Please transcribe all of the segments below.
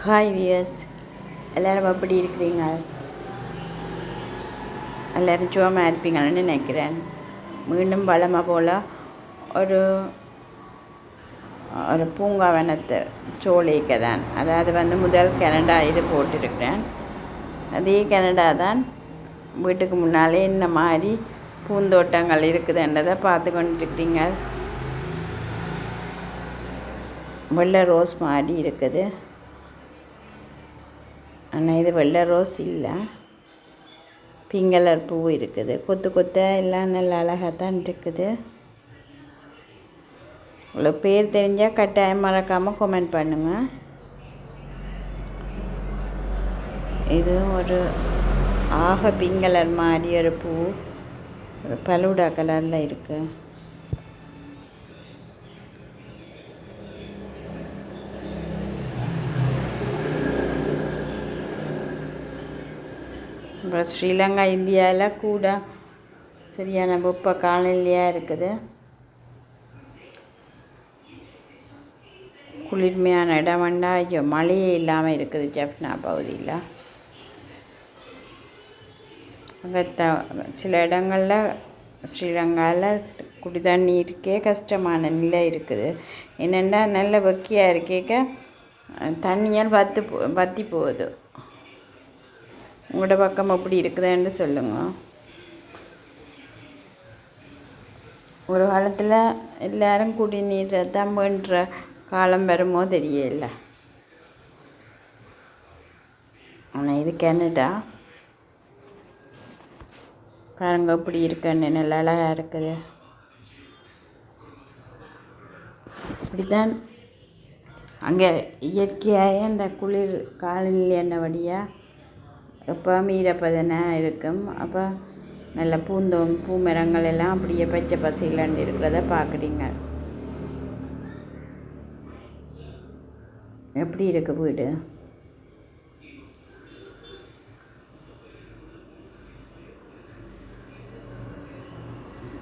Hi wears, எல்லோரும் எப்படி இருக்கிறீங்க? எல்லோரும் சுகமாக இருப்பீங்கன்னு நினைக்கிறேன். மீண்டும் வளமை போல் ஒரு ஒரு பூங்காவனத்தை சோலைக்கு தான், அதாவது முதல் கனடா இது போட்டிருக்கிறேன். அதே கனடா தான். வீட்டுக்கு முன்னாலே இந்த மாதிரி பூந்தோட்டங்கள் இருக்குதுன்றதை பார்த்து கொண்டிருக்கிறீங்க. வெள்ளை ரோஸ் மாதிரி இருக்குது. ஆனால் இது வெள்ளை ரோஸ் இல்லை, பிங்க் கலர் பூ இருக்குது. கொத்து கொத்தாக எல்லாம் நல்லா அழகாகத்தான் இருக்குது. உங்களுக்கு பேர் தெரிஞ்சால் கட்டாயம் மறக்காமல் கமெண்ட் பண்ணுங்கள். இது ஒரு பிங்க் கலர் மாதிரி ஒரு பூ, ஒரு பலூடா கலரில் இருக்குது. இப்போ ஸ்ரீலங்கா இந்தியாவில் கூட சரியான வெப்ப காலநிலையாக இருக்குது. குளிர்மையான இடம் வேண்டாம். ஐயோ, மழையே இல்லாமல் இருக்குது ஜெஃப்னா பகுதியில். அங்கே சில இடங்களில் ஸ்ரீலங்காவில் குடி தண்ணீருக்கே கஷ்டமான நிலை இருக்குது. என்னென்னா நல்ல வெக்கையாக இருக்கேக்க தண்ணியால் வற்றி போகுது. உங்களோட பக்கம் எப்படி இருக்குதுன்னு சொல்லுங்கள். ஒரு காலத்தில் எல்லோரும் குடிநீரை தான் வேண்டுற காலம் வருமோ தெரியல. ஆனால் இது கனடா. பாருங்க எப்படி இருக்குன்னு, நல்லா அழகாக இருக்குது. இப்படித்தான் அங்கே இயற்கையாக அந்த குளிர் காலநிலை என்னபடியாக எப்போ ஈரப்பதனாக இருக்கும். அப்போ நல்ல பூ மரங்கள் எல்லாம் அப்படியே பச்சை பசையிலாண்டு இருக்கிறத பார்க்குறீங்க. எப்படி இருக்கு வீடு?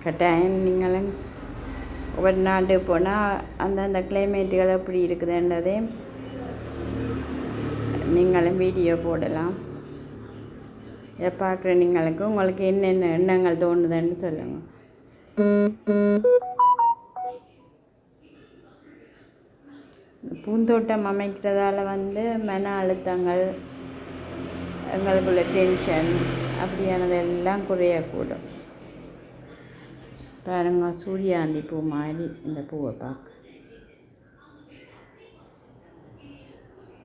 கட்டாயம் நீங்களும் ஒவ்வொரு நாட்டு போனால் அந்தந்த கிளைமேட்டுகள் எப்படி இருக்குதுன்றதே நீங்களும் வீடியோ போடலாம். இதை பார்க்குற உங்களுக்கு என்னென்ன எண்ணங்கள் தோணுதுன்னு சொல்லுங்கள். பூந்தோட்டம் அமைக்கிறதால மன அழுத்தங்கள், எங்களுக்குள்ள டென்ஷன் அப்படியானதெல்லாம் குறையக்கூடும். பாருங்க, சூரியாந்தி பூ மாதிரி இந்த பூவை பார்க்க.